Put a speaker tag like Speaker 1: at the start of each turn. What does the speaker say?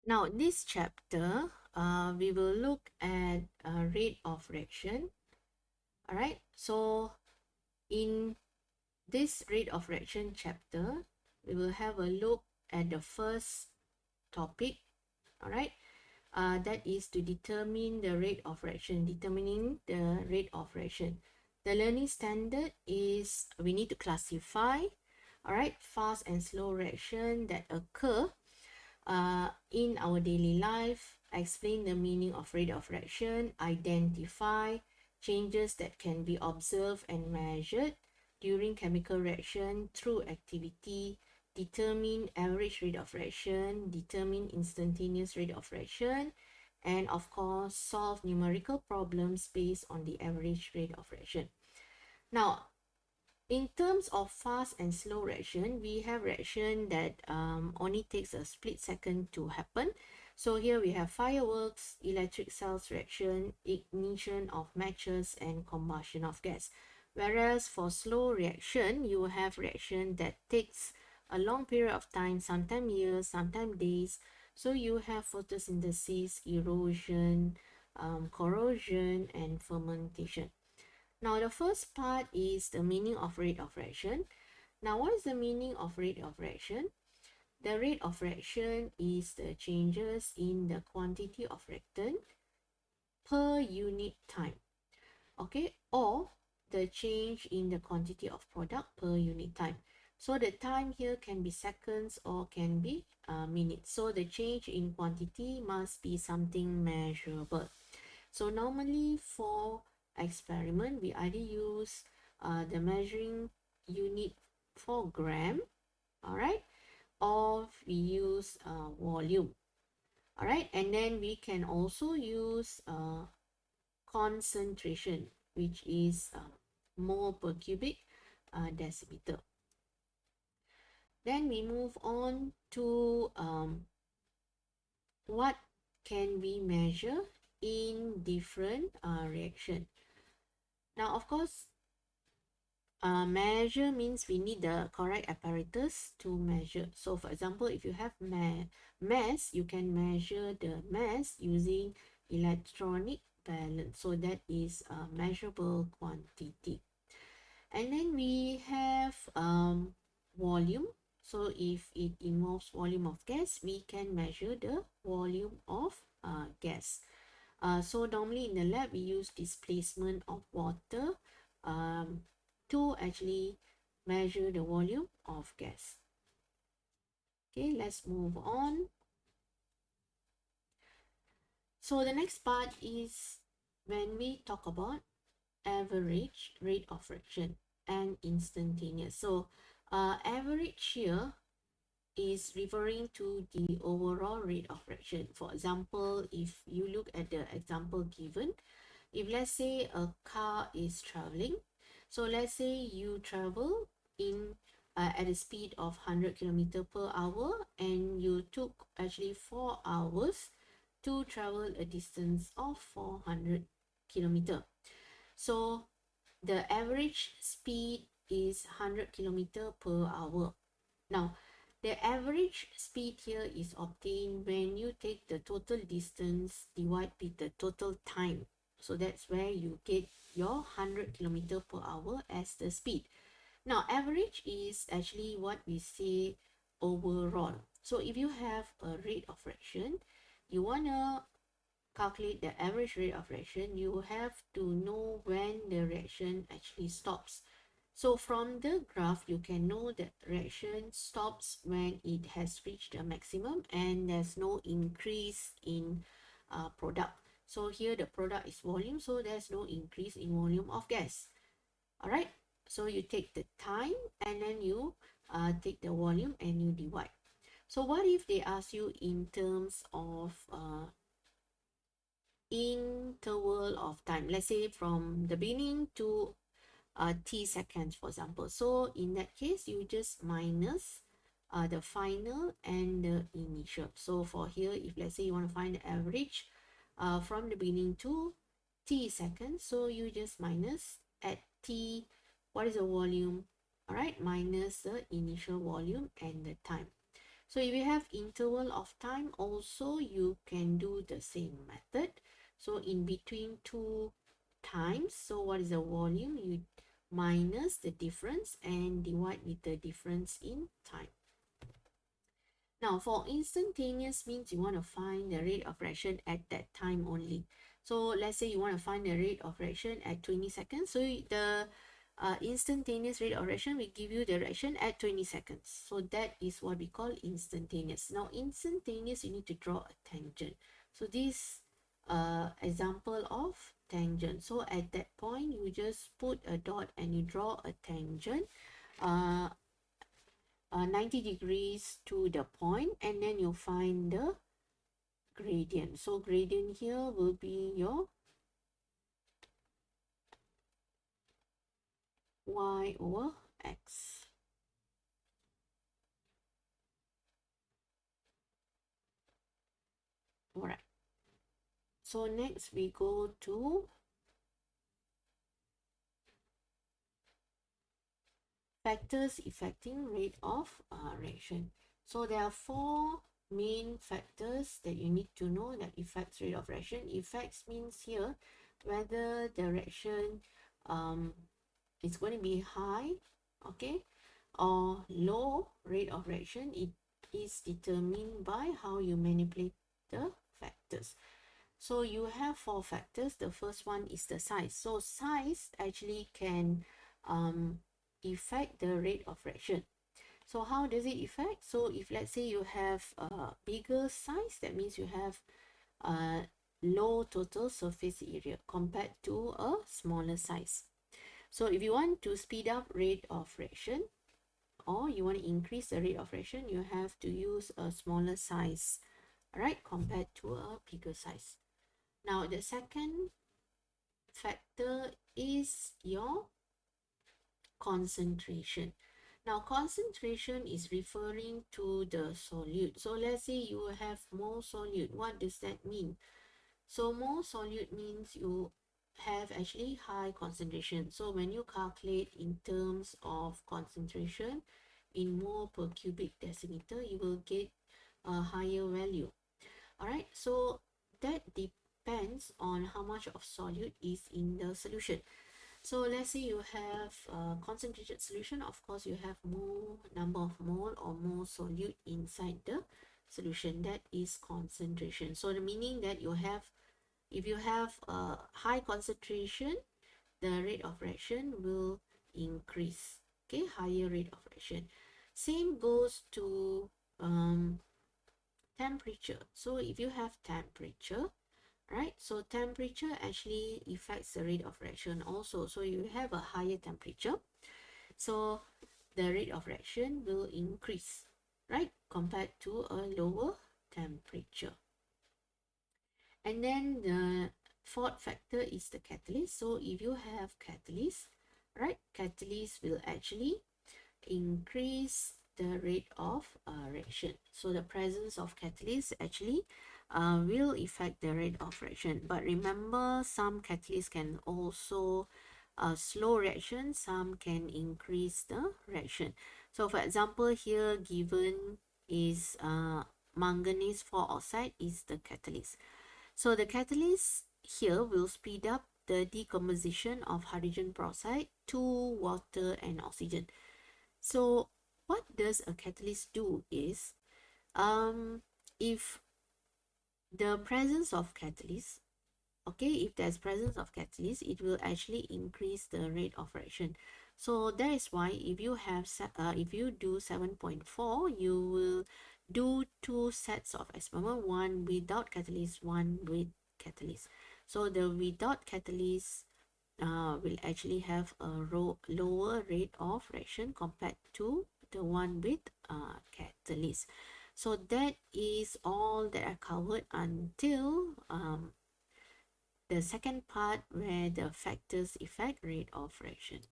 Speaker 1: Now, this chapter, we will look at rate of reaction. All right. So, in this rate of reaction chapter, we will have a look at the first topic. All right. That is to determine the rate of reaction, determining the rate of reaction. The learning standard is we need to classify, all right, fast and slow reaction that occur in our daily life, explain the meaning of rate of reaction, identify changes that can be observed and measured during chemical reaction through activity, determine average rate of reaction, determine instantaneous rate of reaction, and of course, solve numerical problems based on the average rate of reaction. Now, in terms of fast and slow reaction, we have reaction that only takes a split second to happen. So here we have fireworks, electric cells reaction, ignition of matches, and combustion of gas. Whereas for slow reaction, you have reaction that takes a long period of time, sometimes years, sometimes days. So you have photosynthesis, erosion, corrosion, and fermentation. Now, the first part is the meaning of rate of reaction. Now, what is the meaning of rate of reaction? The rate of reaction is the changes in the quantity of reactant per unit time, okay, or the change in the quantity of product per unit time. So the time here can be seconds or can be minutes. So the change in quantity must be something measurable. So normally for experiment, we either use the measuring unit for gram, all right, or we use volume, all right, and then we can also use concentration, which is mole per cubic decimeter. Then we move on to what can we measure in different reaction. Now, of course, measure means we need the correct apparatus to measure. So, for example, if you have mass, you can measure the mass using electronic balance. So, that is a measurable quantity. And then we have volume. So, if it involves volume of gas, we can measure the volume of gas. So normally in the lab, we use displacement of water to actually measure the volume of gas. Okay, let's move on. So the next part is when we talk about average rate of reaction and instantaneous. So average here is referring to the overall rate of reaction. For example, if you look at the example given, if let's say a car is traveling, so let's say you travel in at a speed of 100 kilometer per hour and you took actually 4 hours to travel a distance of 400 kilometer. So the average speed is 100 kilometer per hour. Now, the average speed here is obtained when you take the total distance divided with the total time. So that's where you get your 100 kilometer per hour as the speed. Now, average is actually what we say overall. So if you have a rate of reaction, you want to calculate the average rate of reaction, you have to know when the reaction actually stops. So from the graph, you can know that reaction stops when it has reached a maximum and there's no increase in product. So here the product is volume, so there's no increase in volume of gas. All right, so you take the time and then you take the volume and you divide. So what if they ask you in terms of interval of time? Let's say from the beginning to t seconds, for example. So in that case, you just minus the final and the initial. So for here, if let's say you want to find the average from the beginning to t seconds, so you just minus at t, what is the volume? All right, minus the initial volume and the time. So if you have interval of time, also you can do the same method. So in between two times, so what is the volume? You minus the difference and divide with the difference in time. Now for instantaneous means you want to find the rate of reaction at that time only. So let's say you want to find the rate of reaction at 20 seconds. So the instantaneous rate of reaction will give you the reaction at 20 seconds. So that is what we call instantaneous. Now instantaneous, you need to draw a tangent. So this example of tangent. So at that point, you just put a dot and you draw a tangent. 90 degrees to the point, and then you find the gradient. So gradient here will be your y over x. All right. So next we go to factors affecting rate of reaction. So there are four main factors that you need to know that affects rate of reaction. Effects means here whether the reaction is going to be high, okay, or low rate of reaction. It is determined by how you manipulate the factors. So you have four factors. The first one is the size. So size actually can affect the rate of reaction. So how does it affect? So if let's say you have a bigger size, that means you have a low total surface area compared to a smaller size. So if you want to speed up rate of reaction, or you want to increase the rate of reaction, you have to use a smaller size, right, compared to a bigger size. Now the second factor is your concentration. Now concentration is referring to the solute. So let's say you have more solute. What does that mean? So more solute means you have actually high concentration. So when you calculate in terms of concentration in mole per cubic decimeter, you will get a higher value. All right, so that depends on how much of solute is in the solution. So let's say you have a concentrated solution. Of course, you have more number of mole or more solute inside the solution. That is concentration. So the meaning that you have, if you have a high concentration, the rate of reaction will increase. Okay, higher rate of reaction. Same goes to temperature. So if you have temperature, right, so temperature actually affects the rate of reaction also. So you have a higher temperature, so the rate of reaction will increase, right, compared to a lower temperature. And then the fourth factor is the catalyst. So if you have catalyst, right, catalyst will actually increase the rate of reaction. So the presence of catalyst actually will affect the rate of reaction. But remember, some catalysts can also slow reaction, some can increase the reaction. So for example, here given is manganese 4 oxide is the catalyst. So the catalyst here will speed up the decomposition of hydrogen peroxide to water and oxygen. So what does a catalyst do is, if the presence of catalyst, okay, if there's presence of catalyst, it will actually increase the rate of reaction. So that is why if you have if you do 7.4, you will do two sets of experiment, one without catalyst, one with catalyst. So the without catalyst will actually have a lower rate of reaction compared to the one with catalyst. So that is all that I covered until the second part where the factors affect rate of reaction.